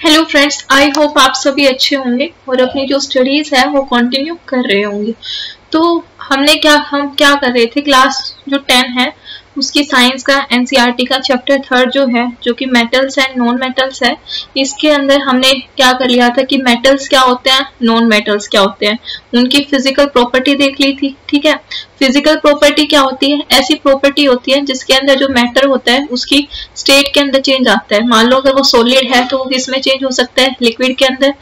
Hello friends, I hope आप सभी अच्छे होंगे और अपनी जो स्टडीज है वो कंटिन्यू कर रहे होंगे। तो हम क्या कर रहे थे, क्लास जो 10 है उसकी साइंस का एनसीईआरटी का चैप्टर 3 जो है, जो कि मेटल्स एंड नॉन मेटल्स है। इसके अंदर हमने क्या कर लिया था कि मेटल्स क्या होते हैं, नॉन मेटल्स क्या होते हैं, उनकी फिजिकल प्रॉपर्टी देख ली थी। ठीक है, फिजिकल प्रॉपर्टी क्या होती है? ऐसी प्रॉपर्टी होती है जिसके अंदर जो मैटर होता है उसकी स्टेट के अंदर चेंज आता है। मान लो अगर वो सॉलिड है तो वो किसमें चेंज हो सकता है, लिक्विड के अंदर,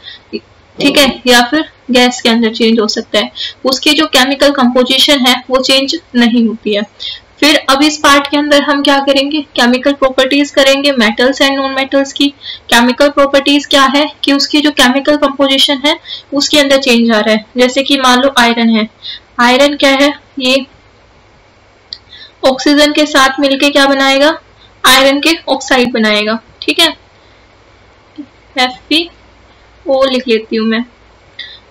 ठीक है, या फिर गैस के अंदर चेंज हो सकता है। उसकी जो केमिकल कंपोजिशन है वो चेंज नहीं होती है। फिर अब इस पार्ट के अंदर हम क्या करेंगे, केमिकल प्रॉपर्टीज करेंगे मेटल्स एंड नॉन मेटल्स की। केमिकल प्रॉपर्टीज क्या है कि उसकी जो केमिकल कंपोजिशन है उसके अंदर चेंज आ रहा है। जैसे कि मान लो आयरन है, आयरन क्या है, ये ऑक्सीजन के साथ मिलके क्या बनाएगा, आयरन के ऑक्साइड बनाएगा। ठीक है, FeO लिख लेती हूँ मैं।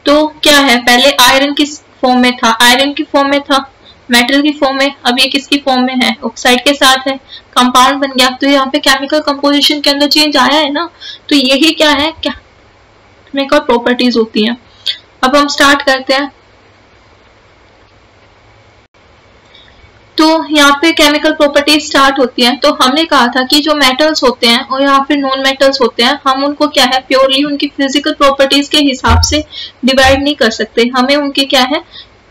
तो क्या है, पहले आयरन किस फॉर्म में था, आयरन की फॉर्म में था, मेटल की फॉर्म में, अब ये किसकी फॉर्म में है, ऑक्साइड के साथ है, कंपाउंड बन गया। तो यहाँ पे केमिकल कंपोजिशन के अंदर चेंज आया है ना। तो यही क्या है, केमिकल प्रॉपर्टीज होती हैं। अब हम स्टार्ट करते हैं। तो यहाँ पे केमिकल प्रॉपर्टीज स्टार्ट होती हैं। तो हमने कहा था कि जो मेटल्स होते हैं और यहाँ पे नॉन मेटल्स होते हैं, हम उनको क्या है, प्योरली उनकी फिजिकल प्रॉपर्टीज के हिसाब से डिवाइड नहीं कर सकते। हमें उनके क्या है,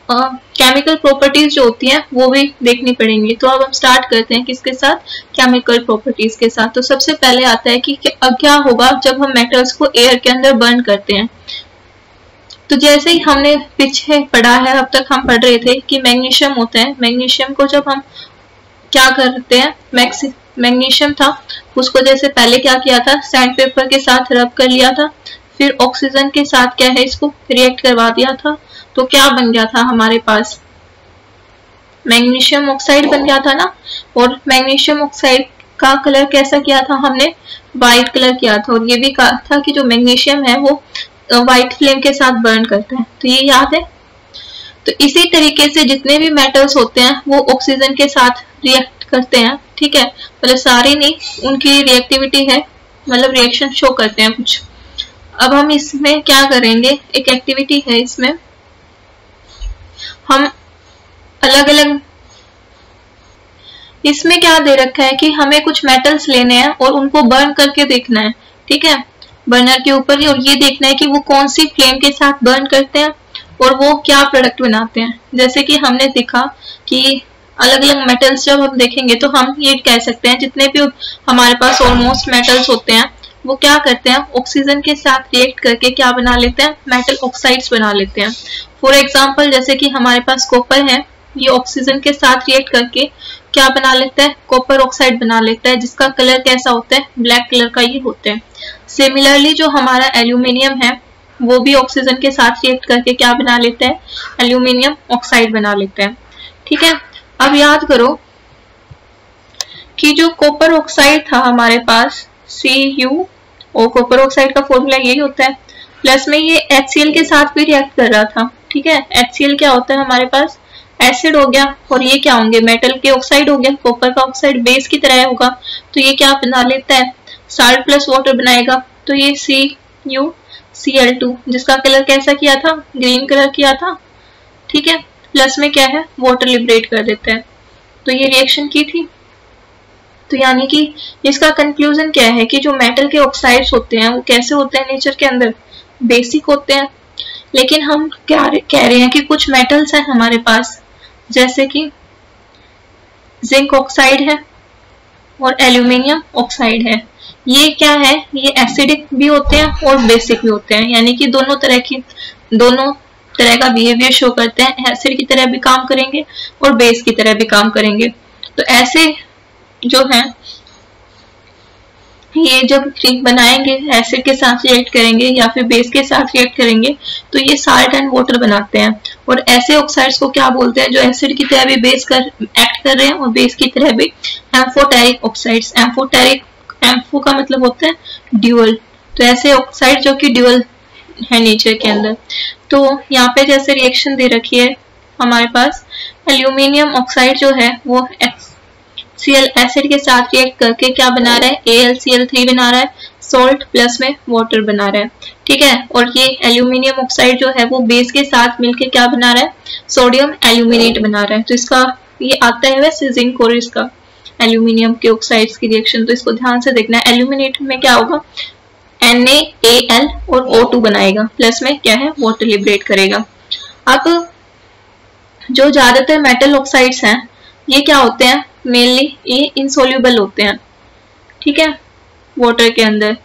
केमिकल प्रॉपर्टीज जो होती हैं वो भी देखनी पड़ेंगी। तो अब हम स्टार्ट करते हैं किसके साथ, केमिकल प्रॉपर्टीज के साथ। तो सबसे पहले आता है कि अब क्या होगा जब हम मेटल्स को एयर के अंदर बर्न करते हैं। तो जैसे ही हमने पीछे पढ़ा है, अब तक हम पढ़ रहे थे कि मैग्नीशियम होता है। मैग्नीशियम को जब हम क्या करते हैं, मैग्नीशियम था उसको जैसे पहले क्या किया था, सैंड पेपर के साथ रब कर लिया था, फिर ऑक्सीजन के साथ क्या है, इसको रिएक्ट करवा दिया था। तो क्या बन गया था हमारे पास, मैग्नीशियम ऑक्साइड बन गया था ना। और मैग्नीशियम ऑक्साइड का कलर कैसा किया था हमने, व्हाइट कलर किया था। और ये भी कहा था कि जो मैग्नीशियम है वो व्हाइट फ्लेम के साथ बर्न करता है। तो ये याद है। तो इसी तरीके से जितने भी मेटल्स होते हैं वो ऑक्सीजन के साथ रिएक्ट करते हैं। ठीक है, मतलब सारे नहीं, उनकी रिएक्टिविटी है, मतलब रिएक्शन शो करते हैं कुछ। अब हम इसमें क्या करेंगे, एक एक्टिविटी है, इसमें हम अलग अलग, इसमें क्या दे रखा है कि हमें कुछ मेटल्स लेने हैं और उनको बर्न करके देखना है। ठीक है, बर्नर के ऊपर, और ये देखना है कि वो कौन सी फ्लेम के साथ बर्न करते हैं और वो क्या प्रोडक्ट बनाते हैं। जैसे कि हमने देखा कि अलग अलग मेटल्स जब हम देखेंगे तो हम ये कह सकते हैं जितने भी हमारे पास ऑलमोस्ट मेटल्स होते हैं वो क्या करते हैं, ऑक्सीजन के साथ रिएक्ट करके क्या बना लेते हैं, मेटल ऑक्साइड्स बना लेते हैं। फॉर एग्जाम्पल जैसे कि हमारे पास कॉपर है, ये ऑक्सीजन के साथ रिएक्ट करके क्या बना लेता है, कॉपर ऑक्साइड बना लेता है, जिसका कलर कैसा होता है, ब्लैक कलर का ये होता है। सिमिलरली जो हमारा एल्यूमिनियम है वो भी ऑक्सीजन के साथ रिएक्ट करके क्या बना लेता है, एल्यूमिनियम ऑक्साइड बना लेता है। ठीक है, अब याद करो कि जो कॉपर ऑक्साइड था हमारे पास, Cu, और कॉपर ऑक्साइड का फॉर्मूला यही होता है, प्लस में ये HCl के साथ भी रिएक्ट कर रहा था। ठीक है, HCl क्या होता है हमारे पास, एसिड हो गया, और ये क्या होंगे, मेटल के ऑक्साइड हो गया, कॉपर का ऑक्साइड बेस की तरह होगा। तो ये क्या बना लेता है, साल्ट प्लस वाटर बनाएगा। तो ये CuCl2, जिसका कलर कैसा किया था, ग्रीन कलर किया था। ठीक है, प्लस में क्या है, वाटर लिबरेट कर देता है। तो ये रिएक्शन की थी। तो यानी कि इसका कंक्लूजन क्या है कि जो मेटल के ऑक्साइड्स होते हैं वो कैसे होते हैं नेचर के अंदर, बेसिक होते हैं। लेकिन हम क्या कह रहे हैं कि कुछ मेटल्स हैं हमारे पास, जैसे कि जिंक ऑक्साइड है और एल्यूमिनियम ऑक्साइड है। ये क्या है, ये एसिडिक भी होते हैं और बेसिक भी होते हैं, यानी कि दोनों तरह का बिहेवियर शो करते हैं। एसिड की तरह भी काम करेंगे और बेस की तरह भी काम करेंगे। तो ऐसे जो है ये जब बनाएंगे, एसिड के साथ रिएक्ट करेंगे या फिर बेस के साथ रिएक्ट करेंगे तो ये साल्ट एंड वाटर बनाते हैं। और ऐसे ऑक्साइड्स को क्या बोलते हैं, जो एसिड की तरह भी एक्ट कर रहे हैं और बेस की तरह भी, एम्फोटेरिक ऑक्साइड्स। एम्फो का मतलब होता है ड्यूअल। तो ऐसे ऑक्साइड जो कि ड्यूअल है नेचर के अंदर। तो यहाँ पे जैसे रिएक्शन दे रखी है हमारे पास, एल्यूमिनियम ऑक्साइड जो है वो Cl एसिड के साथ रिएक्ट करके क्या बना रहा है, AlCl3 बना रहा है, सॉल्ट प्लस में वाटर बना रहा है, ठीक है। और ये एल्यूमिनियम ऑक्साइड जो है वो बेस के साथ मिलके क्या बना रहा है, सोडियम एल्यूमिनेट बना रहा है। तो इसका ये आता है वैसे जिंक और इसका एल्यूमिनियम के ऑक्साइड्स की रिएक्शन, तो इसको ध्यान से देखना है। एल्यूमिनेट में क्या होगा, NaAl और O2 बनाएगा, प्लस में क्या है, वाटर लिबरेट करेगा। अब जो ज्यादातर मेटल ऑक्साइड्स हैं ये क्या होते हैं, मेनली ये इनसोल्यूबल होते हैं, ठीक है, वाटर के अंदर,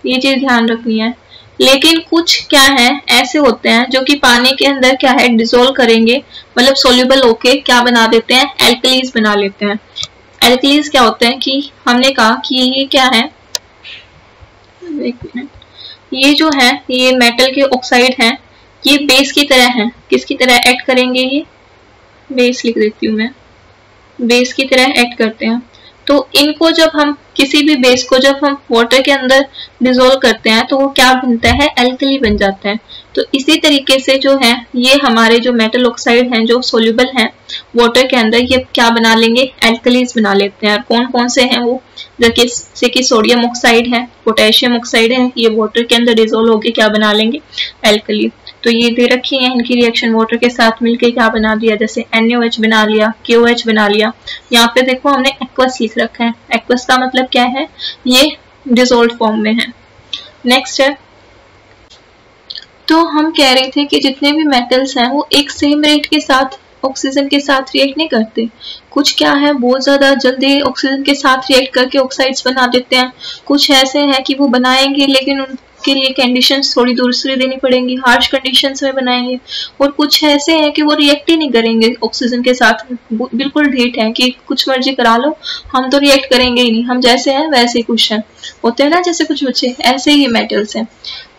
ये चीज ध्यान रखनी है। लेकिन कुछ क्या है ऐसे होते हैं जो कि पानी के अंदर क्या है डिसोल्व करेंगे, मतलब सोल्यूबल होके क्या बना देते हैं, एल्कलीज बना लेते हैं। एल्कलीज क्या होते हैं कि हमने कहा कि ये क्या है, एक मिनट, ये जो है ये मेटल के ऑक्साइड हैं, ये बेस की तरह हैं, किसकी तरह एक्ट करेंगे, ये बेस लिख देती हूँ मैं, बेस की तरह एक्ट करते हैं। तो इनको जब हम किसी भी बेस को जब हम वाटर के अंदर डिसोल्व करते हैं तो वो क्या बनता है, एल्कली बन जाता है। तो इसी तरीके से जो है ये हमारे जो मेटल ऑक्साइड हैं जो सोल्यूबल हैं वाटर के अंदर, ये क्या बना लेंगे, एल्कलीज बना लेते हैं। और कौन कौन से हैं वो, जैसे कि सोडियम ऑक्साइड है, पोटेशियम ऑक्साइड है, ये वाटर के अंदर डिसोल्व होकर क्या बना लेंगे, एल्कली। तो ये दे रखी है इनकी रिएक्शन, वाटर के साथ मिलके क्या बना दिया, जैसे NaOH बना लिया, KOH बना लिया। यहाँ पे देखो हमने एक्वस लिख रखा है, एक्वस का मतलब क्या है, ये डिसोल्व फॉर्म में है। नेक्स्ट है, तो हम कह रहे थे कि जितने भी मेटल्स हैं वो एक सेम रेट के साथ ऑक्सीजन के साथ रिएक्ट नहीं करते, कुछ क्या है बहुत ज्यादा जल्दी ऑक्सीजन के साथ रिएक्ट करके ऑक्साइड्स बना देते हैं, कुछ ऐसे हैं कि वो बनाएंगे लेकिन उनके लिए कंडीशंस थोड़ी दूसरी देनी पड़ेंगी, हार्श कंडीशंस में बनाएंगे। और कुछ ऐसे हैं कि वो रिएक्ट ही नहीं करेंगे ऑक्सीजन के साथ, बिल्कुल ढीठ है कि कुछ मर्जी करा लो हम तो रिएक्ट करेंगे ही नहीं, हम जैसे हैं वैसे ही खुश हैं, होते हैं ना जैसे कुछ बच्चे, ऐसे ही मेटल्स हैं।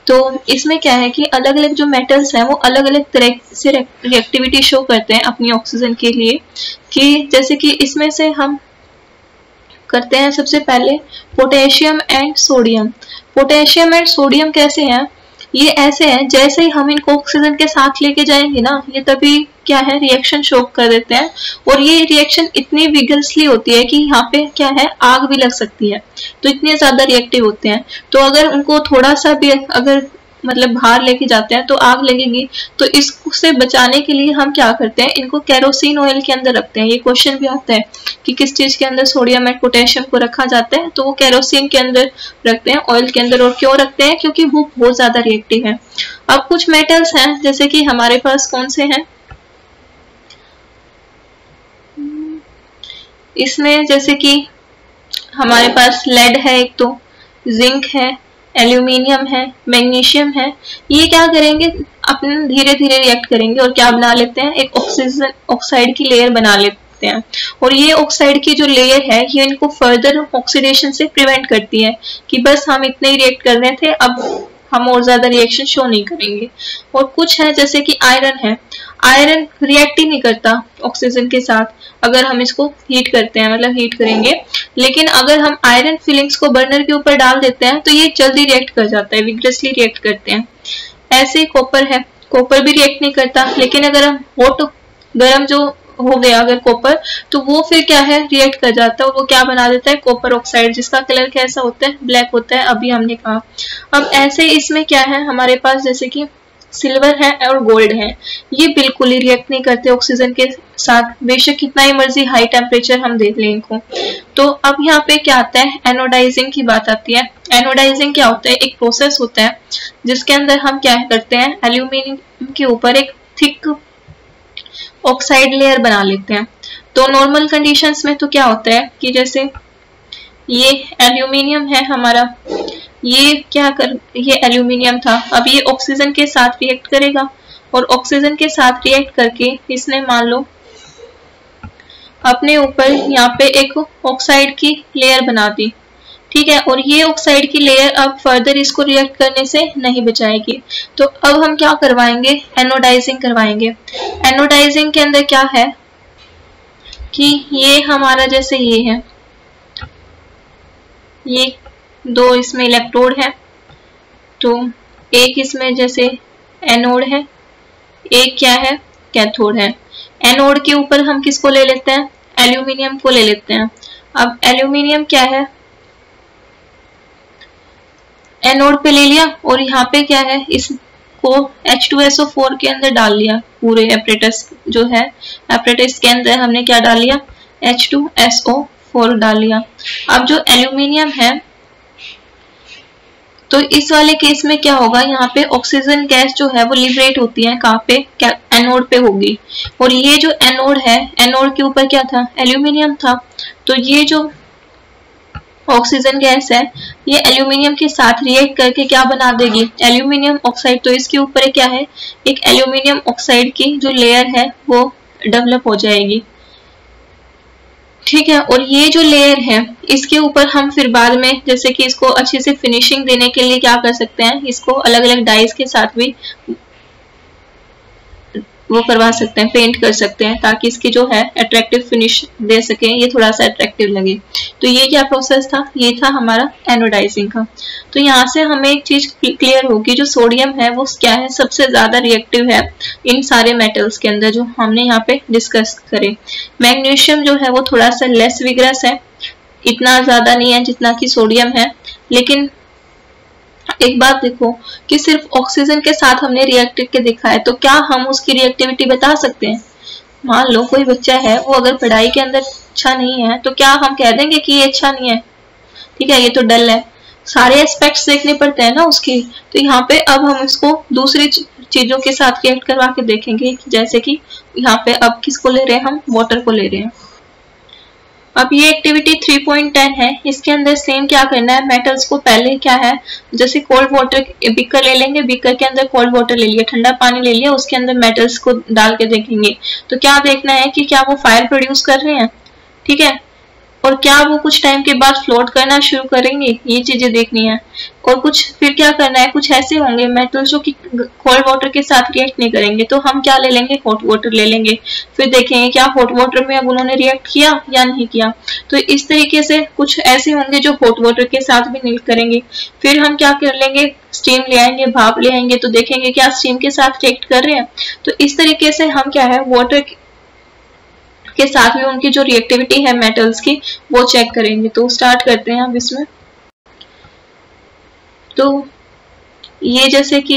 तो इसमें क्या है कि अलग अलग जो मेटल्स हैं वो अलग अलग तरह से रिएक्टिविटी शो करते हैं अपनी ऑक्सीजन के लिए, कि जैसे कि इसमें से हम करते हैं सबसे पहले potassium and sodium. Potassium and sodium कैसे हैं, ये ऐसे हैं जैसे ही हम इनको ऑक्सीजन के साथ लेके जाएंगे ना, ये तभी क्या है रिएक्शन शो कर देते हैं। और ये रिएक्शन इतनी विगरसली होती है कि यहाँ पे क्या है आग भी लग सकती है, तो इतने ज्यादा रिएक्टिव होते हैं। तो अगर उनको थोड़ा सा भी अगर मतलब बाहर लेके जाते हैं तो आग लगेगी, तो इससे बचाने के लिए हम क्या करते हैं, इनको केरोसिन ऑयल के अंदर रखते हैं। ये क्वेश्चन भी आता है कि किस चीज के अंदर सोडियम एंड पोटेशियम को रखा जाता है, तो वो केरोसिन के अंदर रखते हैं, ऑयल के अंदर। और क्यों रखते हैं, क्योंकि वो बहुत ज्यादा रिएक्टिव है। अब कुछ मेटल्स हैं जैसे कि हमारे पास कौन से हैं, इसमें जैसे कि हमारे पास लेड है, एक तो जिंक है, एल्यूमिनियम है, मैग्नीशियम है। ये क्या करेंगे, अपने धीरे धीरे रिएक्ट करेंगे और क्या बना लेते हैं, एक ऑक्सीजन ऑक्साइड की लेयर बना लेते हैं। और ये ऑक्साइड की जो लेयर है ये इनको फर्दर ऑक्सीडेशन से प्रिवेंट करती है कि बस हम इतने ही रिएक्ट कर रहे थे, अब हम और ज्यादा रिएक्शन शो नहीं करेंगे। और कुछ है जैसे कि आयरन है, आयरन रिएक्ट ही नहीं करता ऑक्सीजन के साथ अगर हम इसको हीट करते हैं, मतलब हीट करेंगे। लेकिन अगर हम आयरन फिलिंग्स को बर्नर के ऊपर डाल देते हैं तो ये जल्दी रिएक्ट कर जाता है, विग्रेसली रिएक्ट करते हैं। ऐसे ही कॉपर है, कॉपर भी रिएक्ट नहीं करता, लेकिन अगर हम हॉट गर्म जो हो गया अगर कॉपर, तो वो फिर क्या है रिएक्ट कर जाता है और वो क्या बना देता है, कॉपर ऑक्साइड, जिसका कलर कैसा होता है, ब्लैक होता है, अभी हमने कहा। अब ऐसे इसमें क्या है हमारे पास, जैसे कि सिल्वर है और गोल्ड है, ये बिल्कुल ही रिएक्ट नहीं करते ऑक्सीजन के साथ, बेशक कितना ही मर्जी हाई टेम्परेचर हम देख लें इनको। तो अब यहाँ पे क्या आता है, एनोडाइजिंग की बात आती है। एनोडाइजिंग क्या होता है, एक प्रोसेस होता है जिसके अंदर हम क्या करते हैं, एल्यूमिनियम के ऊपर एक थिक ऑक्साइड लेयर बना लेते हैं। तो नॉर्मल कंडीशंस में तो क्या होता है कि जैसे ये एल्यूमिनियम है हमारा, ये एल्यूमिनियम था, अब ये ऑक्सीजन के साथ रिएक्ट करेगा और ऑक्सीजन के साथ रिएक्ट करके इसने मान लो अपने ऊपर यहाँ पे एक ऑक्साइड की लेयर बना दी, ठीक है। और ये ऑक्साइड की लेयर अब फर्दर इसको रिएक्ट करने से नहीं बचाएगी, तो अब हम क्या करवाएंगे, एनोडाइजिंग करवाएंगे। एनोडाइजिंग के अंदर क्या है कि ये हमारा जैसे ये है, ये दो इसमें इलेक्ट्रोड है, तो एक इसमें जैसे एनोड है, एक क्या है कैथोड है। एनोड के ऊपर हम किसको ले लेते हैं, एल्यूमिनियम को ले लेते हैं। अब एल्यूमिनियम क्या है, एनोड पे ले लिया और यहाँ पे क्या है, इसको H2SO4 के अंदर डाल लिया। पूरे एपरेटस जो है, एपरेटस के अंदर हमने क्या डाल लिया, H2SO4 डाल लिया। अब जो एल्यूमिनियम है, तो इस वाले केस में क्या होगा, यहाँ पे ऑक्सीजन गैस जो है वो लिबरेट होती है, कहाँ पे, क्या एनोड पे होगी। और ये जो एनोड है, एनोड के ऊपर क्या था, एल्यूमिनियम था। तो ये जो ऑक्सीजन गैस है, ये एल्यूमिनियम के साथ रिएक्ट करके क्या बना देगी, एल्यूमिनियम ऑक्साइड। तो इसके ऊपर क्या है, एक एल्यूमिनियम ऑक्साइड की जो लेयर है वो डेवलप हो जाएगी, ठीक है। और ये जो लेयर है, इसके ऊपर हम फिर बाद में जैसे कि इसको अच्छे से फिनिशिंग देने के लिए क्या कर सकते हैं, इसको अलग अलग डाइज के साथ भी वो करवा सकते हैं, पेंट कर सकते हैं, ताकि इसकी जो है अट्रैक्टिव फिनिश दे सके, ये थोड़ा सा अट्रैक्टिव लगे। तो ये क्या प्रोसेस था, ये था हमारा एनोडाइजिंग का। तो यहाँ से हमें एक चीज क्लियर होगी, जो सोडियम है वो क्या है, सबसे ज्यादा रिएक्टिव है इन सारे मेटल्स के अंदर जो हमने यहाँ पे डिस्कस करे। मैग्नीशियम जो है वो थोड़ा सा लेस विगरस है, इतना ज्यादा नहीं है जितना कि सोडियम है। लेकिन एक बात देखो कि सिर्फ ऑक्सीजन के साथ हमने रिएक्ट करके देखा है, तो क्या हम उसकी रिएक्टिविटी बता सकते हैं। मान लो कोई बच्चा है, वो अगर पढ़ाई के अंदर अच्छा नहीं है, तो क्या हम कह देंगे कि ये अच्छा नहीं है, ठीक है, ये तो डल है। सारे एस्पेक्ट्स देखने पड़ते हैं ना उसकी। तो यहाँ पे अब हम इसको दूसरी चीजों के साथ रिएक्ट करवा के देखेंगे, जैसे कि यहाँ पे अब किसको ले रहे हैं, हम वाटर को ले रहे हैं। अब ये एक्टिविटी 3.10 है, इसके अंदर सेम क्या करना है, मेटल्स को पहले क्या है, जैसे कोल्ड वाटर बीकर ले लेंगे, बीकर के अंदर कोल्ड वाटर ले लिया, ठंडा पानी ले लिया, उसके अंदर मेटल्स को डाल के देखेंगे। तो क्या देखना है कि क्या वो फायर प्रोड्यूस कर रहे हैं, ठीक है, और क्या वो कुछ टाइम के बाद फ्लोट करना शुरू करेंगे, ये चीजें देखनी है। और कुछ फिर क्या करना है, कुछ ऐसे होंगे मेटल्स जो कि कोल्ड वाटर के साथ रिएक्ट नहीं करेंगे, तो हम क्या ले लेंगे, हॉट वाटर ले लेंगे। फिर देखेंगे क्या हॉट वाटर में अब उन्होंने रिएक्ट किया या नहीं किया। तो इस तरीके से कुछ ऐसे होंगे जो हॉट वाटर के साथ भी नहीं करेंगे। फिर हम क्या कर लेंगे, स्टीम ले आएंगे, भाप ले आएंगे, तो देखेंगे क्या स्टीम के साथ रिएक्ट कर रहे हैं। तो इस तरीके से हम क्या है, वाटर के साथ में उनकी जो रिएक्टिविटी है मेटल्स की, वो चेक करेंगे। तो स्टार्ट करते हैं अब इसमें। तो ये जैसे कि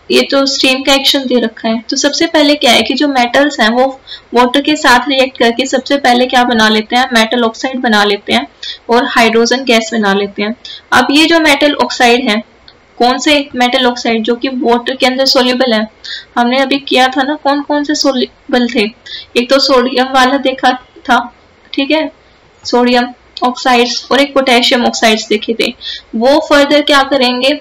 ये तो स्टीम का एक्शन दे रखा है। तो सबसे पहले क्या है कि जो मेटल्स हैं वो वाटर के साथ रिएक्ट करके सबसे पहले क्या बना लेते हैं, मेटल ऑक्साइड बना लेते हैं और हाइड्रोजन गैस बना लेते हैं। अब ये जो मेटल ऑक्साइड है, कौन से मेटल ऑक्साइड, जो कि वाटर के अंदर सोल्यूबल है, हमने अभी किया था ना, कौन कौन से सोल्यूबल थे। एक तो सोडियम वाला देखा था, ठीक है, सोडियम ऑक्साइड्स, और एक पोटेशियम ऑक्साइड्स देखे थे। वो फर्दर क्या करेंगे,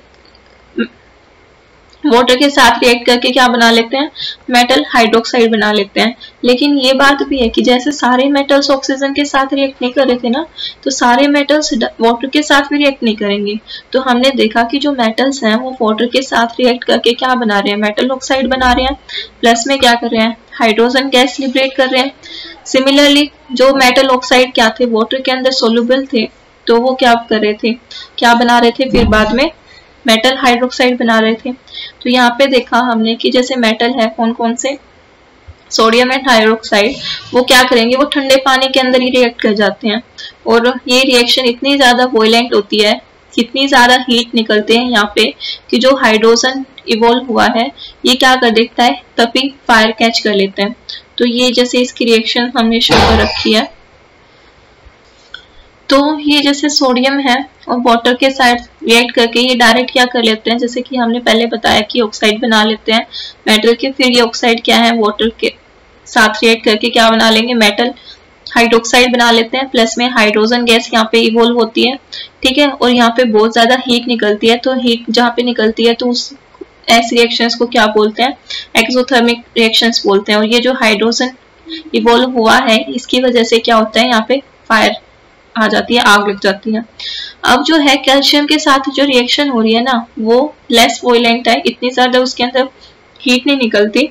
वाटर के साथ रिएक्ट करके क्या बना लेते हैं, मेटल हाइड्रोक्साइड बना लेते हैं। लेकिन ये बात भी है कि जैसे सारे मेटल्स ऑक्सीजन के साथ रिएक्ट नहीं कर रहे थे ना, तो सारे मेटल्स वाटर के साथ भी रिएक्ट नहीं करेंगे। तो हमने देखा कि जो मेटल्स हैं वो वाटर के साथ रिएक्ट करके क्या बना रहे हैं, मेटल ऑक्साइड बना रहे हैं, प्लस में क्या कर रहे हैं, हाइड्रोजन गैस लिबरेट कर रहे हैं। सिमिलरली जो मेटल ऑक्साइड क्या थे, वाटर के अंदर सोल्यूबल थे, तो वो क्या कर रहे थे, क्या बना रहे थे, फिर बाद में मेटल हाइड्रोक्साइड बना रहे थे। तो यहाँ पे देखा हमने कि जैसे मेटल है कौन कौन से, सोडियम एंड हाइड्रोक्साइड, वो क्या करेंगे, वो ठंडे पानी के अंदर ही रिएक्ट कर जाते हैं। और ये रिएक्शन इतनी ज्यादा वॉयलेंट होती है, कितनी ज्यादा हीट निकलते हैं यहाँ पे, कि जो हाइड्रोजन इवॉल्व हुआ है ये क्या कर देता है, तभी फायर कैच कर लेते हैं। तो ये जैसे इसकी रिएक्शन हमने शो कर रखी है। तो ये जैसे सोडियम है और वाटर के साथ रिएक्ट करके ये डायरेक्ट क्या कर लेते हैं, जैसे कि हमने पहले बताया कि ऑक्साइड बना लेते हैं मेटल के। फिर ये ऑक्साइड क्या है, वाटर के साथ रिएक्ट करके क्या बना लेंगे, मेटल हाइड्रोक्साइड बना लेते हैं, प्लस में हाइड्रोजन गैस यहाँ पे इवॉल्व होती है, ठीक है। और यहाँ पे बहुत ज्यादा हीट निकलती है, तो हीट जहाँ पे निकलती है तो उस ऐसे रिएक्शंस को क्या बोलते हैं, एक्सोथर्मिक रिएक्शंस बोलते हैं। और ये जो हाइड्रोजन इवॉल्व हुआ है, इसकी वजह से क्या होता है, यहाँ पे फायर आ जाती है, आग लग जाती है। अब जो है कैल्शियम के साथ जो रिएक्शन हो रही है ना, वो लेस वॉयलेंट है, इतनी ज्यादा उसके अंदर हीट नहीं निकलती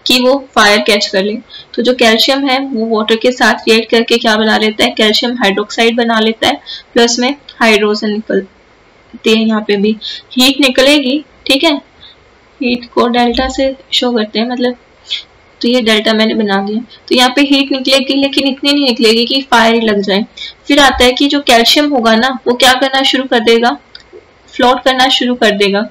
कि वो फायर कैच कर ले। तो जो कैल्शियम है वो वाटर के साथ रिएक्ट करके क्या बना लेता है, कैल्शियम हाइड्रोक्साइड बना लेता है, प्लस में हाइड्रोजन निकलती है, यहाँ पे भी हीट निकलेगी, ठीक है। हीट को डेल्टा से शो करते हैं मतलब। तो ये डेल्टा मैंने बना दिया। तो यहाँ पे हीट निकलेगी लेकिन इतनी नहीं निकलेगी कि फायर लग जाए। फिर आता है कि जो कैल्शियम होगा ना वो क्या करना शुरू कर देगा, फ्लोट करना शुरू कर देगा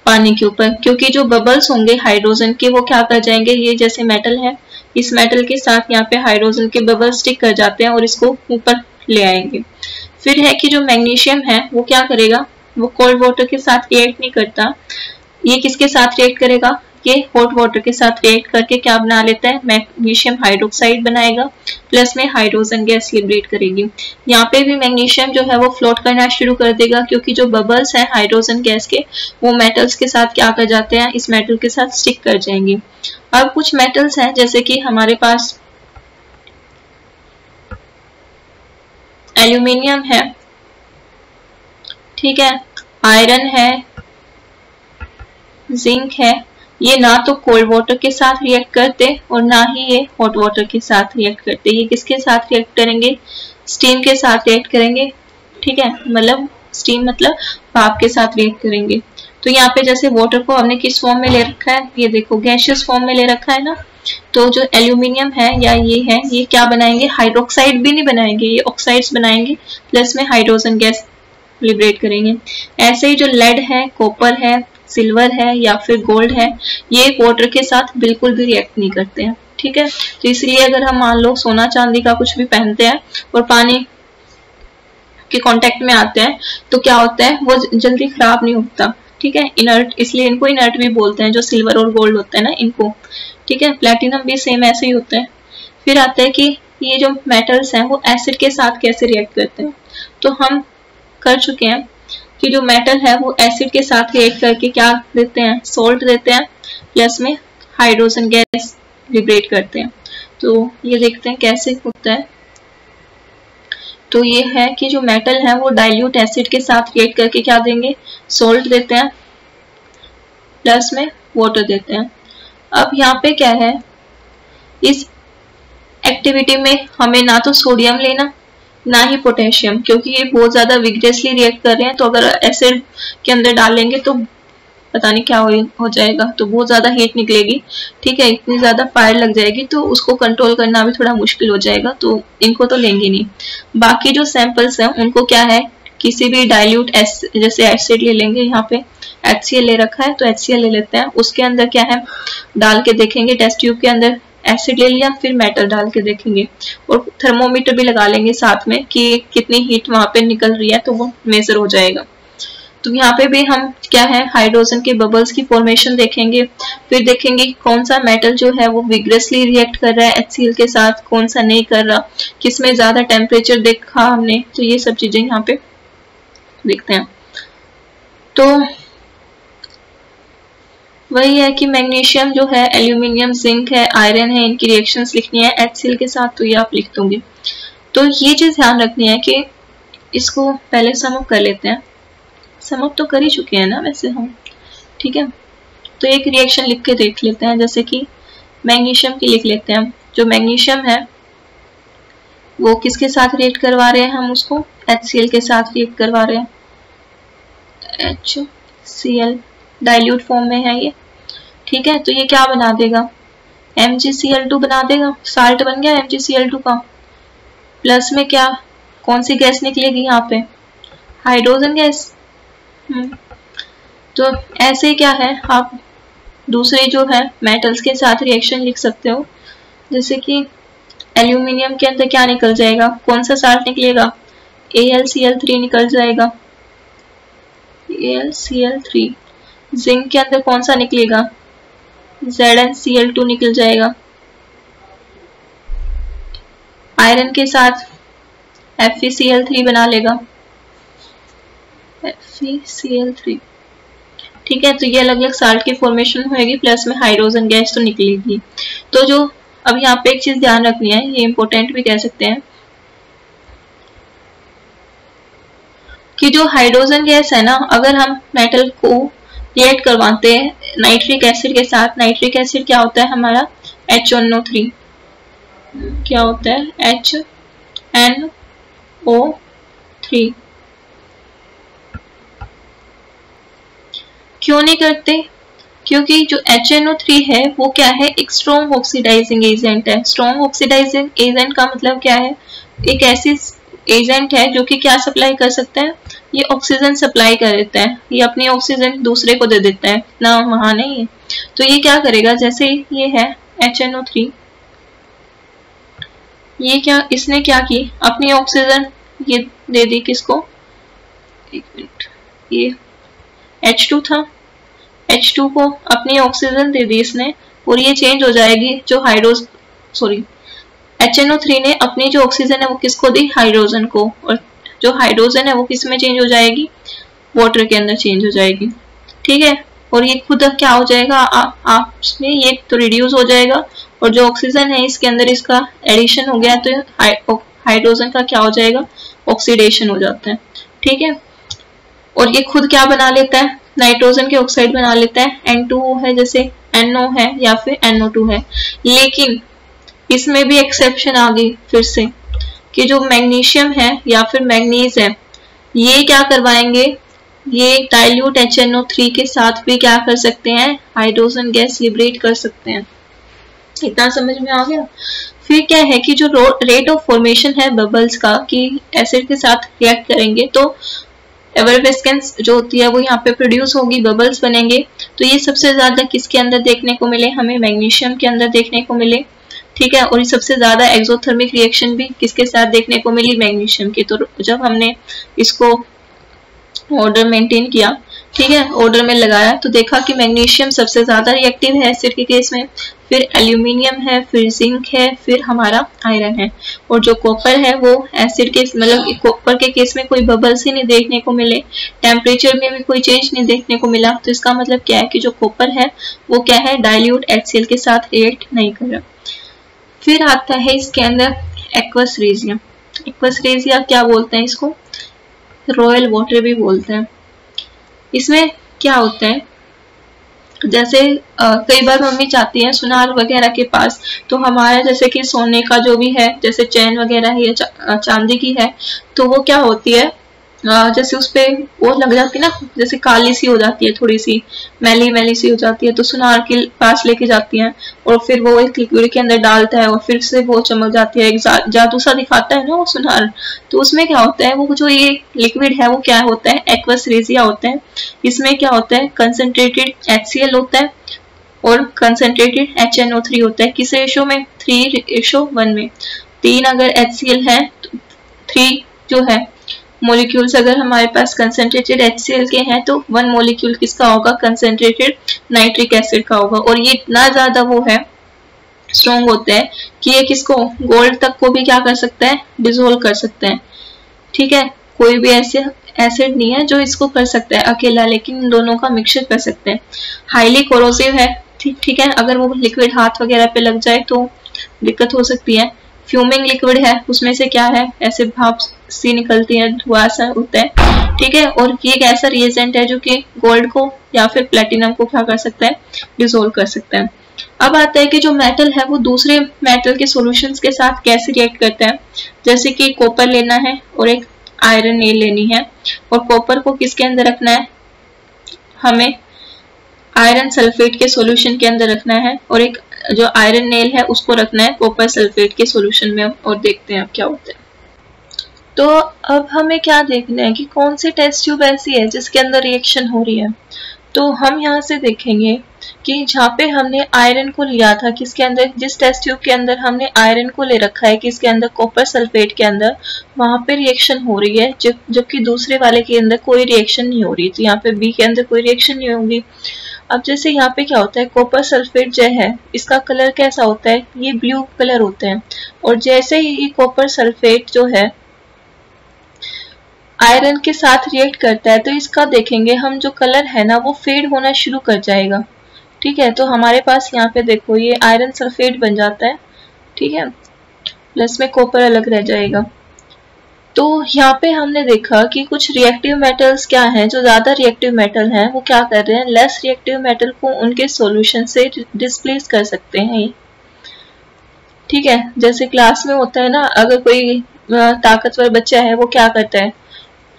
पानी के ऊपर, क्योंकि जो बबल्स होंगे हाइड्रोजन के वो क्या कर जाएंगे, ये जैसे मेटल है इस मेटल के साथ यहाँ पे हाइड्रोजन के बबल्स स्टिक कर जाते हैं और इसको ऊपर ले आएंगे। फिर है कि जो मैग्नीशियम है वो क्या करेगा, वो कोल्ड वाटर के साथ रिएक्ट नहीं करता, ये किसके साथ रिएक्ट करेगा, ये हॉट वाटर के साथ रिएक्ट करके क्या बना लेता है, मैग्नीशियम हाइड्रोक्साइड बनाएगा, प्लस में हाइड्रोजन गैस लिबरेट करेगी। यहाँ पे भी मैग्नीशियम जो है वो फ्लोट करना शुरू कर देगा, क्योंकि जो बबल्स हैं हाइड्रोजन गैस के वो मेटल्स के साथ क्या कर जाते हैं, इस मेटल के साथ स्टिक कर जाएंगे। अब कुछ मेटल्स हैं जैसे कि हमारे पास एल्यूमिनियम है, ठीक है, आयरन है, जिंक है, ये ना तो कोल्ड वाटर के साथ रिएक्ट करते और ना ही ये हॉट वाटर के साथ रिएक्ट करते। ये किसके साथ रिएक्ट करेंगे, स्टीम के साथ रिएक्ट करेंगे, ठीक है, मतलब स्टीम मतलब भाप के साथ रिएक्ट करेंगे। तो यहाँ पे जैसे वाटर को हमने किस फॉर्म में ले रखा है, ये देखो गैसियस फॉर्म में ले रखा है ना, तो जो एल्यूमिनियम है या ये है, ये क्या बनाएंगे, हाइड्रोक्साइड भी नहीं बनाएंगे, ये ऑक्साइड्स बनाएंगे, प्लस में हाइड्रोजन गैस लिबरेट करेंगे। ऐसे ही जो लेड है, कॉपर है, सिल्वर है या फिर गोल्ड है, ये वाटर के साथ बिल्कुल भी रिएक्ट नहीं करते हैं, ठीक है। तो इसलिए अगर हम मान लो सोना चांदी का कुछ भी पहनते हैं और पानी के कांटेक्ट में आते हैं तो क्या होता है, वो जल्दी खराब नहीं होता, ठीक है, इनर्ट, इसलिए इनको इनर्ट भी बोलते हैं, जो सिल्वर और गोल्ड होता है ना इनको, ठीक है। प्लेटिनम भी सेम ऐसे ही होता है। फिर आता है कि ये जो मेटल्स हैं वो एसिड के साथ कैसे रिएक्ट करते हैं, तो हम कर चुके हैं कि जो मेटल है वो एसिड के साथ रिएक्ट करके क्या देते हैं, सोल्ट देते हैं, प्लस में हाइड्रोजन गैस लिबरेट करते हैं। तो ये देखते हैं कैसे होता है। तो ये है कि जो मेटल है वो डाइल्यूट एसिड के साथ रिएक्ट करके क्या देंगे, सोल्ट देते हैं, प्लस में वाटर देते हैं। अब यहाँ पे क्या है, इस एक्टिविटी में हमें ना तो सोडियम लेना ना ही पोटेशियम, क्योंकि ये बहुत ज्यादा विग्रेसली रिएक्ट कर रहे हैं, तो अगर एसिड के अंदर डालेंगे तो पता नहीं क्या हो जाएगा, तो बहुत ज्यादा हीट निकलेगी, ठीक है, इतनी ज्यादा फायर लग जाएगी, तो उसको कंट्रोल करना भी थोड़ा मुश्किल हो जाएगा, तो इनको तो लेंगे नहीं। बाकी जो सैंपल्स हैं उनको क्या है, किसी भी डाइल्यूट जैसे एसिड ले लेंगे, यहाँ पे HCl ले रखा है तो HCl ले लेते हैं, उसके अंदर क्या है डाल के देखेंगे, टेस्ट ट्यूब के अंदर एसिड ले लिया, फिर मेटल डाल के देखेंगे, और थर्मोमीटर भी लगा लेंगे साथ में कि कितनी हीट वहां पे निकल रही है, तो वो मेजर हो जाएगा। तो यहाँ पे भी हम क्या है, हाइड्रोजन के बबल्स की फॉर्मेशन देखेंगे, फिर देखेंगे कौन सा मेटल जो है वो विग्रेसली रिएक्ट कर रहा है HCl के साथ, कौन सा नहीं कर रहा, किसमें ज्यादा टेम्परेचर देखा हमने, तो ये सब चीजें यहाँ पे देखते हैं। तो वही है कि मैग्नीशियम जो है, एल्यूमिनियम, जिंक है, आयरन है, इनकी रिएक्शंस लिखनी है HCl के साथ, तो ये आप लिख दोगे। तो ये चीज ध्यान रखनी है कि इसको पहले सम अप कर लेते हैं, सम अप तो कर ही चुके हैं ना वैसे हम, ठीक है। तो एक रिएक्शन लिख के देख लेते हैं, जैसे कि मैग्नीशियम की लिख लेते हैं। जो मैग्नीशियम है वो किसके साथ रिएक्ट करवा रहे हैं, हम उसको HCl के साथ रिएक्ट करवा रहे हैं, HCl डाइल्यूट फॉर्म में है ये, ठीक है। तो ये क्या बना देगा, MgCl2 बना देगा, साल्ट बन गया MgCl2 का, प्लस में क्या, कौन सी गैस निकलेगी यहाँ पे, हाइड्रोजन गैस। तो ऐसे क्या है, आप दूसरे जो है मेटल्स के साथ रिएक्शन लिख सकते हो, जैसे कि एल्यूमिनियम के अंदर क्या निकल जाएगा, कौन सा साल्ट निकलेगा, AlCl3 निकल जाएगा, AlCl3। जिंक के अंदर कौन सा निकलेगा, ZnCl2 निकल जाएगा। आयरन के साथ FeCl3 बना लेगा, FeCl3, ठीक है। तो ये अलग अलग साल्ट की फॉर्मेशन होगी, प्लस में हाइड्रोजन गैस तो निकलेगी। तो जो अब यहाँ पे एक चीज ध्यान रखनी है, ये इंपॉर्टेंट भी कह सकते हैं, कि जो हाइड्रोजन गैस है ना, अगर हम मेटल को रिएक्ट करवाते हैं नाइट्रिक एसिड के साथ, नाइट्रिक एसिड क्या होता है हमारा, HNO3, क्या होता है HNO3। क्यों नहीं करते, क्योंकि जो HNO3 है वो क्या है, एक स्ट्रॉन्ग ऑक्सीडाइजिंग एजेंट है। स्ट्रॉन्ग ऑक्सीडाइजिंग एजेंट का मतलब क्या है, एक ऐसी एजेंट है जो कि क्या सप्लाई कर सकता है, ये ऑक्सीजन सप्लाई कर देता है, ये अपनी ऑक्सीजन दूसरे को दे देता है ना, वहां नहीं है। तो ये क्या करेगा, जैसे ये है HNO3, ये क्या, इसने क्या की, अपनी ऑक्सीजन ये दे दी किसको, एक मिनट, ये H2 था, H2 को अपनी ऑक्सीजन दे दी इसने, और ये चेंज हो जाएगी जो HNO3 ने अपनी जो ऑक्सीजन है वो किसको दी, हाइड्रोजन को, और जो हाइड्रोजन है वो किस में चेंज हो जाएगी, वाटर के अंदर चेंज हो जाएगी। ठीक है, और ये खुद क्या हो जाएगा, आपस में ये तो रिड्यूस हो जाएगा, और जो ऑक्सीजन है इसके अंदर इसका एडिशन हो गया तो हाइड्रोजन का क्या हो जाएगा, ऑक्सीडेशन हो जाता है। ठीक है, और ये खुद क्या बना लेता है, नाइट्रोजन के ऑक्साइड बना लेता है, N2O है, जैसे NO है या फिर NO2 है। लेकिन इसमें भी एक्सेप्शन आ गई फिर से, कि जो मैग्नीशियम है या फिर मैग्नीज है, ये क्या करवाएंगे, ये डाइल्यूट HNO3 के साथ भी क्या कर सकते हैं, हाइड्रोजन गैस लिबरेट कर सकते हैं। इतना समझ में आ गया। फिर क्या है कि जो रेट ऑफ फॉर्मेशन है बबल्स का, कि एसिड के साथ रिएक्ट करेंगे तो एफरवेस्केंस जो होती है वो यहाँ पे प्रोड्यूस होगी, बबल्स बनेंगे। तो ये सबसे ज्यादा किसके अंदर देखने को मिले, हमें मैग्नीशियम के अंदर देखने को मिले। ठीक है, और ये सबसे ज्यादा एक्सोथर्मिक रिएक्शन भी किसके साथ देखने को मिली, मैग्नीशियम की। तो जब हमने इसको ऑर्डर मेंटेन किया, ठीक है, ऑर्डर में लगाया, तो देखा कि मैग्नीशियम सबसे ज्यादा रिएक्टिव है एसिड के केस में, फिर एल्यूमिनियम है, फिर जिंक है, फिर हमारा आयरन है। और जो कॉपर है वो एसिड के मतलब कॉपर के केस में कोई बबल्स ही नहीं देखने को मिले, टेम्परेचर में भी कोई चेंज नहीं देखने को मिला। तो इसका मतलब क्या है कि जो कॉपर है वो क्या है, डाइल्यूट HCl के साथ रिएक्ट नहीं कर रहा। फिर आता है इसके अंदर एक्वस रेजिया। एक्वस रेजिया क्या बोलते हैं इसको, रॉयल वाटर भी बोलते हैं। इसमें क्या होता है, जैसे कई बार मम्मी चाहती है सुनार वगैरह के पास, तो हमारा जैसे कि सोने का जो भी है, जैसे चैन वगैरह है या चांदी की है, तो वो क्या होती है, जैसे उस पे वो लग जाती है ना, जैसे काली सी हो जाती है, थोड़ी सी मैली मैली सी हो जाती है, तो सुनार के पास लेके जाती हैं और फिर वो एक लिक्विड के अंदर डालता है और फिर से वो चमक जाती है, एक जादू सा दिखाता है ना वो सुनार। तो उसमें क्या होता है, वो जो ये लिक्विड है वो क्या होता है, एक्वस रेजिया होता है। इसमें क्या होता है, कंसंट्रेटेड HCl होता है और कंसंट्रेटेड HNO3 होता है। किस रेशो में, 3:1 में। 3 अगर HCl है तो 3 जो है मॉलिक्यूल्स अगर हमारे पास कंसंट्रेटेड HCl के हैं तो 1 मॉलिक्यूल किसका होगा, कंसंट्रेटेड नाइट्रिक एसिड का होगा। और ये इतना ज्यादा वो है, स्ट्रॉन्ग होता है कि ये किसको, गोल्ड तक को भी क्या कर सकता है, डिसोल्व कर सकते हैं। ठीक है, कोई भी ऐसे एसिड नहीं है जो इसको कर सकता है अकेला, लेकिन इन दोनों का मिक्सचर कर सकते हैं। हाईली कोरोसिव है, ठीक है, अगर वो लिक्विड हाथ वगैरह पे लग जाए तो दिक्कत हो सकती है। फ्यूमिंग लिक्विड है, उसमें से क्या है, ऐसे भाप सी निकलती है, धुआं सा होता है। ठीक है, और ये एक ऐसा रिएजेंट है जो कि गोल्ड को या फिर प्लेटिनम को क्या कर सकता है, डिसोल्व कर सकता है। अब आता है कि जो मेटल है वो दूसरे मेटल के सॉल्यूशंस के साथ कैसे रिएक्ट करता है। जैसे कि कॉपर लेना है और एक आयरन नेल लेनी है, और कॉपर को किसके अंदर रखना है, हमें आयरन सल्फेट के सॉल्यूशन के अंदर रखना है, और एक जो आयरन नेल है उसको रखना है कॉपर सल्फेट के सॉल्यूशन में, और देखते हैं अब क्या होता है। तो अब हमें क्या देखना है कि कौन सी टेस्ट ट्यूब ऐसी है जिसके अंदर रिएक्शन हो रही है। तो हम यहाँ से देखेंगे कि जहाँ पे हमने आयरन को लिया था, किसके अंदर, जिस टेस्ट ट्यूब के अंदर हमने आयरन को ले रखा है किसके अंदर, कॉपर सल्फेट के अंदर, वहां पे रिएक्शन हो रही है, जबकि दूसरे वाले के अंदर कोई रिएक्शन नहीं हो रही। तो यहाँ पे बी के अंदर कोई रिएक्शन नहीं होगी। अब जैसे यहाँ पे क्या होता है, कॉपर सल्फेट जो है इसका कलर कैसा होता है, ये ब्लू कलर होता है। और जैसे ही ये कॉपर सल्फेट जो है आयरन के साथ रिएक्ट करता है, तो इसका देखेंगे हम जो कलर है ना वो फेड होना शुरू कर जाएगा। ठीक है, तो हमारे पास यहाँ पे देखो ये आयरन सल्फेट बन जाता है। ठीक है, प्लस में कॉपर अलग रह जाएगा। तो यहाँ पे हमने देखा कि कुछ रिएक्टिव मेटल्स क्या हैं, जो ज्यादा रिएक्टिव मेटल हैं वो क्या कर रहे हैं, लेस रिएक्टिव मेटल को उनके सॉल्यूशन से डिस्प्लेस कर सकते हैं। ठीक है, जैसे क्लास में होता है ना, अगर कोई ताकतवर बच्चा है वो क्या करता है,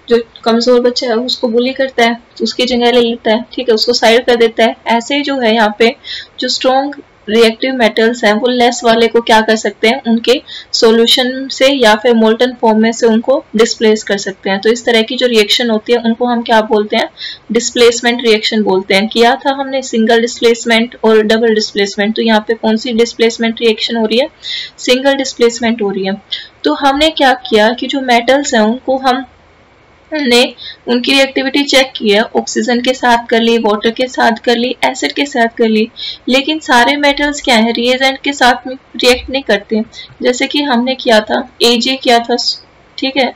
जो कमजोर बच्चा है उसको बुली करता है, तो उसकी जगह ले लेता है, ठीक है, उसको साइड कर देता है। ऐसे ही जो है यहाँ पे जो स्ट्रॉन्ग रिएक्टिव मेटल्स हैं वो लेस वाले को क्या कर सकते हैं, उनके सॉल्यूशन से या फिर मोल्टन फॉर्म में से उनको डिस्प्लेस कर सकते हैं। तो इस तरह की जो रिएक्शन होती है उनको हम क्या बोलते हैं, डिस्प्लेसमेंट रिएक्शन बोलते हैं। किया था हमने सिंगल डिस्प्लेसमेंट और डबल डिस्प्लेसमेंट, तो यहाँ पे कौन सी डिस्प्लेसमेंट रिएक्शन हो रही है, सिंगल डिस्प्लेसमेंट हो रही है। तो हमने क्या किया कि जो मेटल्स हैं उनको हमने उनकी रिएक्टिविटी चेक की है, ऑक्सीजन के साथ कर ली, वाटर के साथ कर ली, एसिड के साथ कर ली, लेकिन सारे मेटल्स क्या है, रिएजेंट के साथ में रिएक्ट नहीं करते। जैसे कि हमने किया था Ag किया था, ठीक है,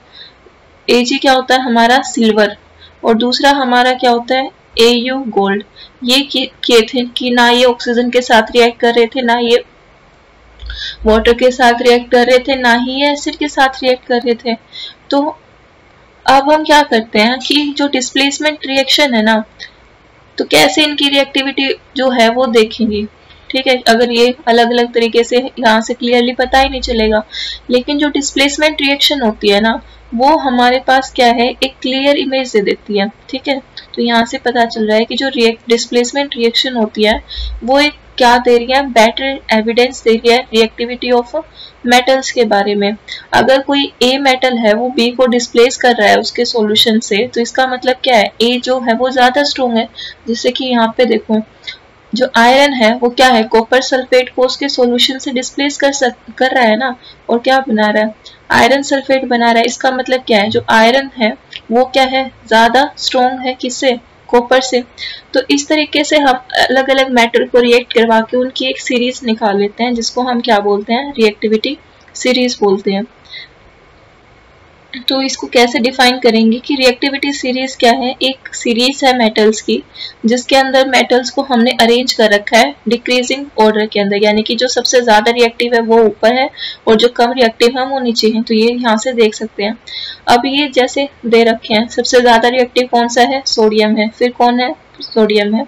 Ag क्या होता है हमारा सिल्वर, और दूसरा हमारा क्या होता है Au गोल्ड। ये किए थे कि ना ये ऑक्सीजन के साथ रिएक्ट कर रहे थे, ना ये वाटर के साथ रिएक्ट कर रहे थे, ना ही ये एसिड के साथ रिएक्ट कर रहे थे। तो अब हम क्या करते हैं कि जो डिस्प्लेसमेंट रिएक्शन है ना, तो कैसे इनकी रिएक्टिविटी जो है वो देखेंगे, ठीक है। अगर ये अलग अलग तरीके से यहाँ से क्लियरली पता ही नहीं चलेगा, लेकिन जो डिस्प्लेसमेंट रिएक्शन होती है ना वो हमारे पास क्या है, एक क्लियर इमेज दे देती है, ठीक है। तो यहाँ से पता चल रहा है कि जो डिस्प्लेसमेंट रिएक्शन होती है वो एक क्या दे रही है, बेटर एविडेंस दे रही है रिएक्टिविटी ऑफ मेटल्स के बारे में। अगर कोई ए मेटल है वो बी को डिस्प्लेस कर रहा है उसके सॉल्यूशन से, तो इसका मतलब क्या है, ए जो है वो ज्यादा स्ट्रॉन्ग है। जैसे कि यहाँ पे देखो जो आयरन है वो क्या है, कॉपर सल्फेट को उसके सॉल्यूशन से डिस्प्लेस कर रहा है ना, और क्या बना रहा है, आयरन सल्फेट बना रहा है। इसका मतलब क्या है, जो आयरन है वो क्या है, ज्यादा स्ट्रॉन्ग है किससे, कॉपर से। तो इस तरीके से हम अलग अलग मेटल को रिएक्ट करवा के उनकी एक सीरीज निकाल लेते हैं, जिसको हम क्या बोलते हैं, रिएक्टिविटी सीरीज बोलते हैं। तो इसको कैसे डिफाइन करेंगे कि रिएक्टिविटी सीरीज क्या है, एक सीरीज है मेटल्स की जिसके अंदर मेटल्स को हमने अरेंज कर रखा है डिक्रीजिंग ऑर्डर के अंदर, यानी कि जो सबसे ज्यादा रिएक्टिव है वो ऊपर है और जो कम रिएक्टिव है वो नीचे है। तो ये यहाँ से देख सकते हैं। अब ये जैसे दे रखे हैं, सबसे ज्यादा रिएक्टिव कौन सा है, सोडियम है, फिर कौन है, सोडियम है,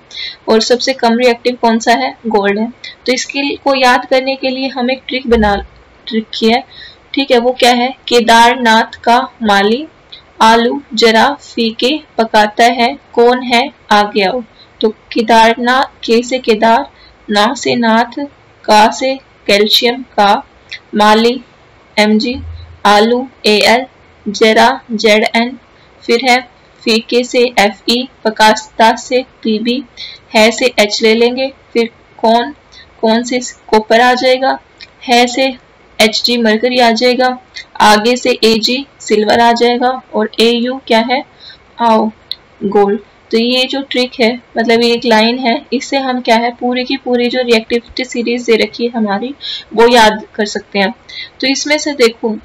और सबसे कम रिएक्टिव कौन सा है, गोल्ड है। तो इसके को याद करने के लिए हम एक ट्रिक बना रखी है, ठीक है। वो क्या है, केदारनाथ का माली आलू जरा फीके पकाता है, कौन है आगे आओ। तो केदारनाथ, के से केदार, ना से नाथ, का से कैल्शियम का, माली Mg, आलू Al, जरा Zn, फिर है फीके से Fe, पकाता से Pb, है से H ले लेंगे, फिर कौन से कॉपर आ जाएगा, है से Hg मरकरी आ जाएगा, आगे से Ag सिल्वर आ जाएगा, और Au क्या है, आओ गोल्ड। तो ये जो ट्रिक है, मतलब ये एक लाइन है, इससे हम क्या है, पूरी की पूरी जो रिएक्टिविटी सीरीज दे रखी है हमारी वो याद कर सकते हैं। तो इसमें से देखो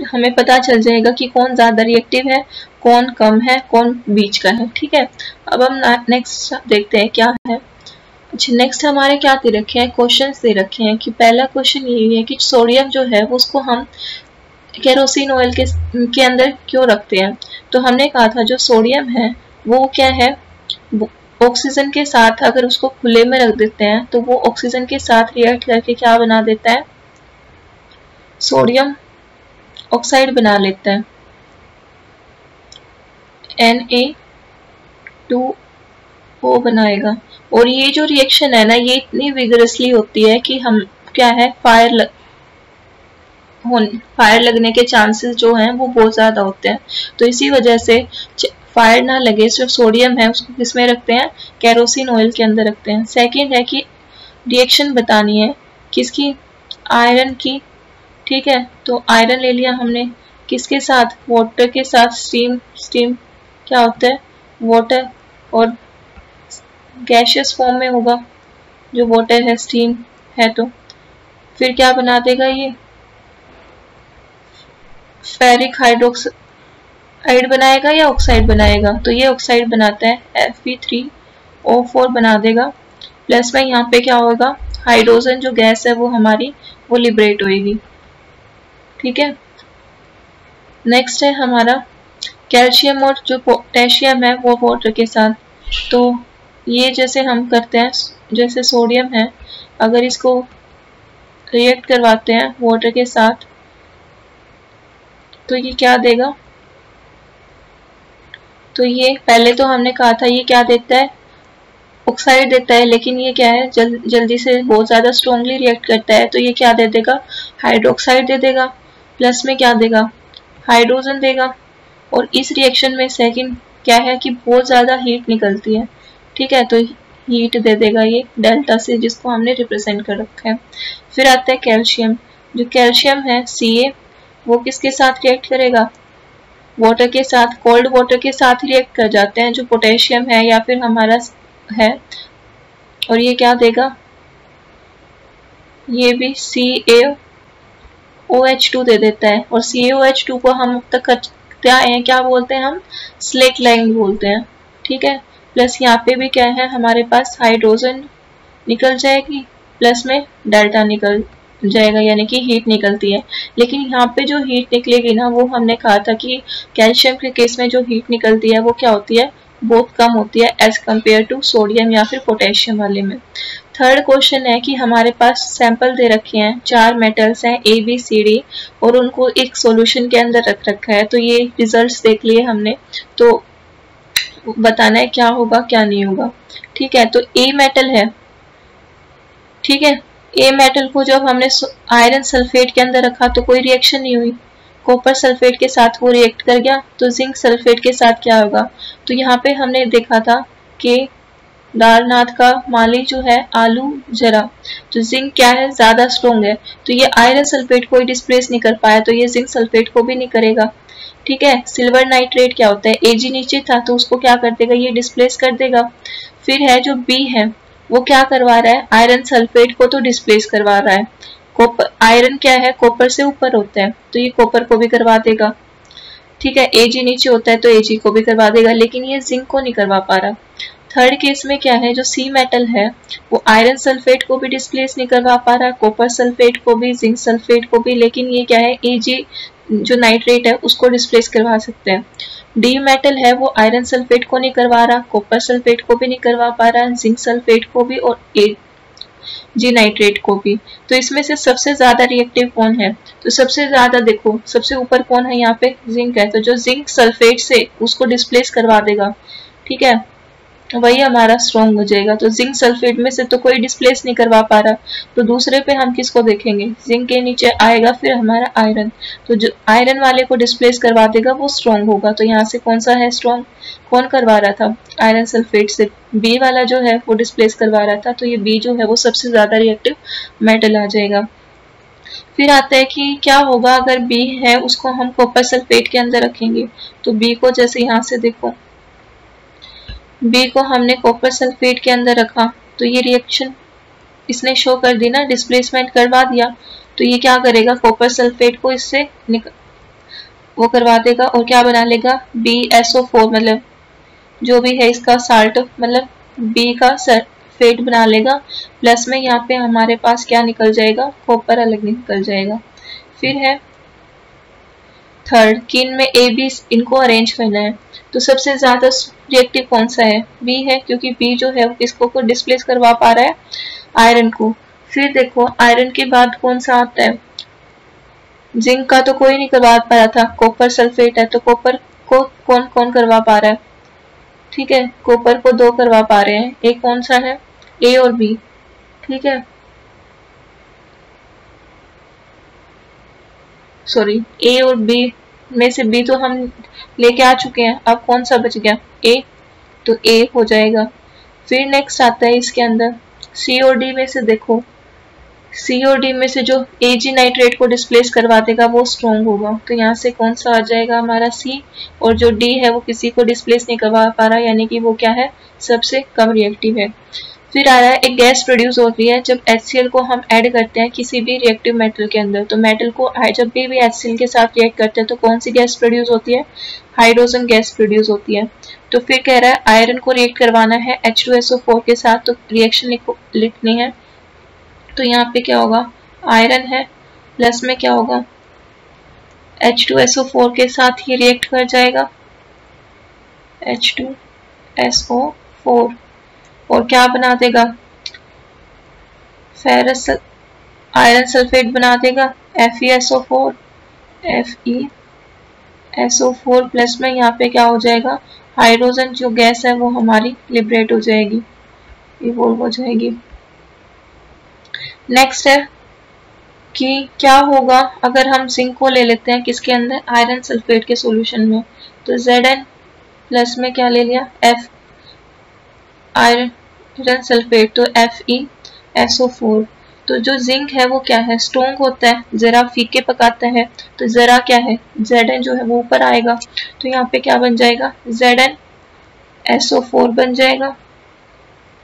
हमें पता चल जाएगा कि कौन ज्यादा रिएक्टिव है, कौन कम है, कौन बीच का है, ठीक है। अब हम नेक्स्ट देखते हैं क्या है। अच्छा, नेक्स्ट हमारे क्या दे रखे हैं, क्वेश्चंस दे रखे हैं। कि पहला क्वेश्चन ये है कि सोडियम जो है वो उसको हम केरोसिन ऑयल के अंदर क्यों रखते हैं। तो हमने कहा था जो सोडियम है वो क्या है, ऑक्सीजन के साथ अगर उसको खुले में रख देते हैं तो वो ऑक्सीजन के साथ रिएक्ट करके क्या बना देता है, सोडियम ऑक्साइड बना लेता है, Na2O बनाएगा। और ये जो रिएक्शन है ना ये इतनी विगरसली होती है कि हम क्या है, फायर लगने के चांसेस जो हैं वो बहुत ज्यादा होते हैं। तो इसी वजह से फायर ना लगे, सिर्फ सोडियम है उसको किस में रखते हैं, केरोसिन ऑयल के अंदर रखते हैं। सेकंड है कि रिएक्शन बतानी है किसकी, आयरन की, ठीक है। तो आयरन ले लिया हमने, किसके साथ, वाटर के साथ, स्टीम क्या होता है, वाटर, और गैशियस फॉर्म में होगा जो वाटर है, स्टीम है। तो फिर क्या बना देगा ये, फेरिक हाइड्रोक्साइड बनाएगा या ऑक्साइड बनाएगा, तो ये ऑक्साइड बनाता है, Fe3O4 बना देगा। प्लस में यहाँ पे क्या होगा, हाइड्रोजन जो गैस है वो हमारी वो लिबरेट होएगी, ठीक है। नेक्स्ट है हमारा कैल्शियम और जो पोटेशियम है वो वाटर के साथ। तो ये जैसे हम करते हैं, जैसे सोडियम है अगर इसको रिएक्ट करवाते हैं वाटर के साथ तो ये क्या देगा, तो ये पहले तो हमने कहा था ये क्या देता है, ऑक्साइड देता है, लेकिन ये क्या है जल्दी से बहुत ज्यादा स्ट्रॉन्गली रिएक्ट करता है, तो ये क्या दे देगा, हाइड्रोक्साइड दे देगा, प्लस में क्या देगा, हाइड्रोजन देगा। और इस रिएक्शन में सेकंड क्या है कि बहुत ज्यादा हीट निकलती है, ठीक है, तो हीट दे देगा ये डेल्टा से, जिसको हमने रिप्रेजेंट कर रखा है। फिर आता है कैल्शियम, जो कैल्शियम है Ca, वो किसके साथ रिएक्ट करेगा, वाटर के साथ, कोल्ड वाटर के साथ रिएक्ट कर जाते हैं जो पोटेशियम है या फिर हमारा है, और ये क्या देगा, ये भी CaOH2 दे देता है। और CaOH2 को हम अब तक क्या बोलते हैं, हम स्लेट लाइन बोलते हैं, ठीक है। प्लस यहाँ पे भी क्या है, हमारे पास हाइड्रोजन निकल जाएगी, प्लस में डेल्टा निकल जाएगा, यानी कि हीट निकलती है। लेकिन यहाँ पे जो हीट निकलेगी ना, वो हमने कहा था कि कैल्शियम के केस में जो हीट निकलती है वो क्या होती है, बहुत कम होती है एज कम्पेयर टू सोडियम या फिर पोटेशियम वाले में। थर्ड क्वेश्चन है कि हमारे पास सैंपल दे रखे हैं, 4 मेटल्स हैं ABCD, और उनको एक सॉल्यूशन के अंदर रख रखा है। तो ये रिजल्ट्स देख लिए हमने, तो बताना है क्या होगा क्या नहीं होगा, ठीक है। तो A मेटल है, ठीक है, A मेटल को जब हमने आयरन सल्फेट के अंदर रखा तो कोई रिएक्शन नहीं हुई, कॉपर सल्फेट के साथ वो रिएक्ट कर गया, तो जिंक सल्फेट के साथ क्या होगा। तो यहाँ पे हमने देखा था कि दारनाथ का माली जो है आलू जरा, तो जिंक क्या है ज्यादा स्ट्रोंग है, तो ये आयरन सल्फेट को डिस्प्लेस नहीं कर पाया, तो ये जिंक सल्फेट को भी नहीं करेगा, ठीक है। सिल्वर नाइट्रेट क्या होता है, Ag नीचे था तो उसको क्या कर देगा, ये डिस्प्लेस कर देगा। फिर है जो B है, वो क्या करवा रहा है, आयरन सल्फेट को तो डिस्प्लेस करवा रहा है। कॉपर, आयरन क्या है, कॉपर से ऊपर होता है, तो ये कॉपर को भी करवा देगा, ठीक है। Ag नीचे होता है तो Ag को भी करवा देगा, लेकिन ये जिंक को नहीं करवा पा रहा। थर्ड केस में क्या है, जो C मेटल है वो आयरन सल्फेट को भी डिस्प्लेस नहीं करवा पा रहा, कॉपर सल्फेट को भी, जिंक सल्फेट को भी, लेकिन ये क्या है, Ag जो नाइट्रेट है उसको डिस्प्लेस करवा सकते हैं। D मेटल है वो आयरन सल्फेट को नहीं करवा रहा, कॉपर सल्फेट को भी नहीं करवा पा रहा, जिंक सल्फेट को भी और Ag नाइट्रेट को भी। तो इसमें से सबसे ज्यादा रिएक्टिव कौन है, तो सबसे ज्यादा देखो सबसे ऊपर कौन है, यहाँ पे जिंक है, तो जो जिंक सल्फेट से उसको डिस्प्लेस करवा देगा, ठीक है, वही हमारा स्ट्रॉन्ग हो जाएगा। तो जिंक सल्फेट में से तो कोई डिस्प्लेस नहीं करवा पा रहा, तो दूसरे पे हम किसको देखेंगे, जिंक के नीचे आएगा फिर हमारा आयरन, तो जो आयरन वाले को डिस्प्लेस करवा देगा वो स्ट्रॉन्ग होगा। तो यहाँ से कौन सा है स्ट्रॉन्ग, कौन करवा रहा था, आयरन सल्फेट से, B वाला जो है वो डिस्प्लेस करवा रहा था, तो ये B जो है वो सबसे ज्यादा रिएक्टिव मेटल आ जाएगा। फिर आता है कि क्या होगा अगर B है उसको हम कॉपर सल्फेट के अंदर रखेंगे, तो B को जैसे यहाँ से देखो, B को हमने कॉपर सल्फेट के अंदर रखा, तो ये रिएक्शन इसने शो कर दी ना, डिस्प्लेसमेंट करवा दिया, तो ये क्या करेगा, कॉपर सल्फेट को इससे वो करवा देगा और क्या बना लेगा, BSO4, मतलब जो भी है इसका साल्ट, मतलब B का सल्फेट बना लेगा, प्लस में यहाँ पे हमारे पास क्या निकल जाएगा, कॉपर अलग निकल जाएगा। फिर है थर्ड कि इनमें AB इनको अरेंज करना है, तो सबसे ज्यादा रिएक्टिव कौन सा है, B है, क्योंकि B जो है वो किसको को डिस्प्लेस करवा पा रहा है, आयरन को। फिर देखो आयरन के बाद कौन सा आता है, जिंक का तो कोई नहीं करवा पा रहा था, कॉपर सल्फेट है, तो कॉपर को कौन कौन करवा पा रहा है, ठीक है, कॉपर को 2 करवा पा रहे हैं, एक कौन सा है, A और B, ठीक है, सॉरी A और B में से B तो हम लेके आ चुके हैं, अब कौन सा बच गया, A, तो A हो जाएगा। फिर नेक्स्ट आता है इसके अंदर C और D में से देखो, C और D में से जो Ag नाइट्रेट को डिस्प्लेस करवा देगा वो स्ट्रॉन्ग होगा, तो यहाँ से कौन सा आ जाएगा हमारा C, और जो D है वो किसी को डिस्प्लेस नहीं करवा पा रहा, यानी कि वो क्या है, सबसे कम रिएक्टिव है। फिर आ रहा है एक गैस प्रोड्यूस होती है जब HCl को हम ऐड करते हैं किसी भी रिएक्टिव मेटल के अंदर, तो मेटल को जब भी HCl के साथ रिएक्ट करते हैं तो कौन सी गैस प्रोड्यूस होती है, हाइड्रोजन गैस प्रोड्यूस होती है। तो फिर कह रहा है आयरन को रिएक्ट करवाना है H2SO4 के साथ, तो रिएक्शन लिखनी है, तो यहाँ पे क्या होगा, आयरन है, प्लस में क्या होगा, H2SO4 के साथ ही रिएक्ट कर जाएगा, H2SO4, और क्या बना देगा, फेरस आयरन सल्फेट बना देगा, FeSO4, Fe SO4 प्लस में यहाँ पे क्या हो जाएगा, हाइड्रोजन जो गैस है वो हमारी लिबरेट हो जाएगी, इवोल्व हो जाएगी। नेक्स्ट है कि क्या होगा अगर हम जिंक को ले लेते हैं किसके अंदर, आयरन सल्फेट के सॉल्यूशन में। तो Zn प्लस में क्या ले लिया, F आयरन सल्फेट, तो FeSO4। तो जो जिंक है वो क्या है, स्ट्रॉन्ग होता है, जरा फीके पकाता है, तो जरा क्या है, Zn जो है वो ऊपर आएगा, तो यहाँ पे क्या बन जाएगा, ZnSO4 बन जाएगा।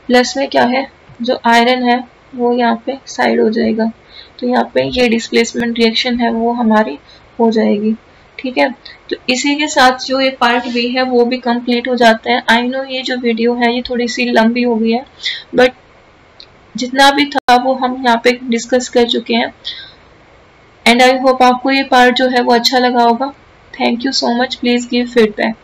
प्लस में क्या है, जो आयरन है वो यहाँ पे साइड हो जाएगा, तो यहाँ पे ये डिस्प्लेसमेंट रिएक्शन है वो हमारी हो जाएगी। ठीक है, तो इसी के साथ जो ये पार्ट बी है वो भी कंप्लीट हो जाता है। आई नो ये जो वीडियो है ये थोड़ी सी लंबी हो गई है, बट जितना भी था वो हम यहाँ पे डिस्कस कर चुके हैं, एंड आई होप आपको ये पार्ट जो है वो अच्छा लगा होगा। Thank you so much, please give feedback.